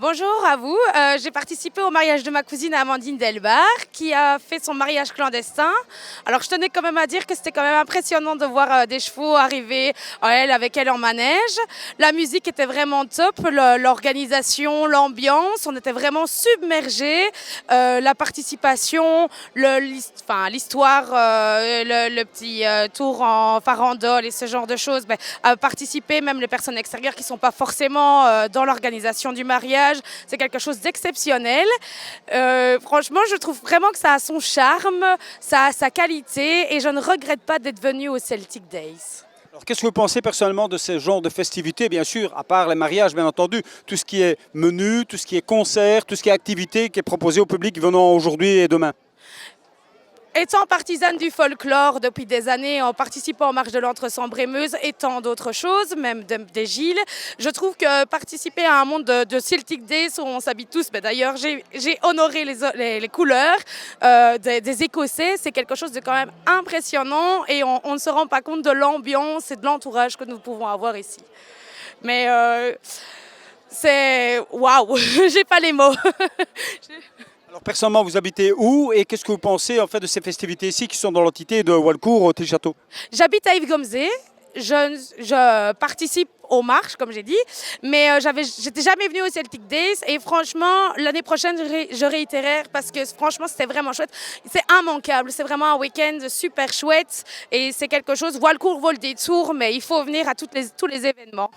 Bonjour à vous. J'ai participé au mariage de ma cousine Amandine Delbar qui a fait son mariage clandestin. Alors je tenais quand même à dire que c'était quand même impressionnant de voir des chevaux arriver avec elle en manège. La musique était vraiment top, l'organisation, l'ambiance, on était vraiment submergés. La participation, l'histoire, le petit tour en farandole et ce genre de choses, à participer, même les personnes extérieures qui ne sont pas forcément dans l'organisation du mariage, c'est quelque chose d'exceptionnel. Franchement, je trouve vraiment que ça a son charme, ça a sa qualité et je ne regrette pas d'être venue au Celtic Days. Alors, qu'est-ce que vous pensez personnellement de ce genre de festivités, bien sûr, à part les mariages, bien entendu, tout ce qui est menu, tout ce qui est concert, tout ce qui est activité qui est proposé au public venant aujourd'hui et demain? Étant partisane du folklore depuis des années, en participant aux marches de l'Entre-Sambre-et-Meuse et tant d'autres choses, même des Gilles, je trouve que participer à un monde de Celtic Days où on s'habille tous, d'ailleurs j'ai honoré les couleurs des Écossais, c'est quelque chose de quand même impressionnant et on ne se rend pas compte de l'ambiance et de l'entourage que nous pouvons avoir ici. Mais c'est waouh, j'ai pas les mots. Alors, personnellement, vous habitez où et qu'est-ce que vous pensez en fait de ces festivités ici qui sont dans l'entité de Walcourt au Téchâteau? J'habite à Yves-Gomzé. Je participe aux marches, comme j'ai dit, mais j'étais jamais venue au Celtic Days et franchement, l'année prochaine, je réitérerai parce que franchement, c'était vraiment chouette. C'est immanquable, c'est vraiment un week-end super chouette et c'est quelque chose, Walcourt vaut le détour, mais il faut venir à tous les événements.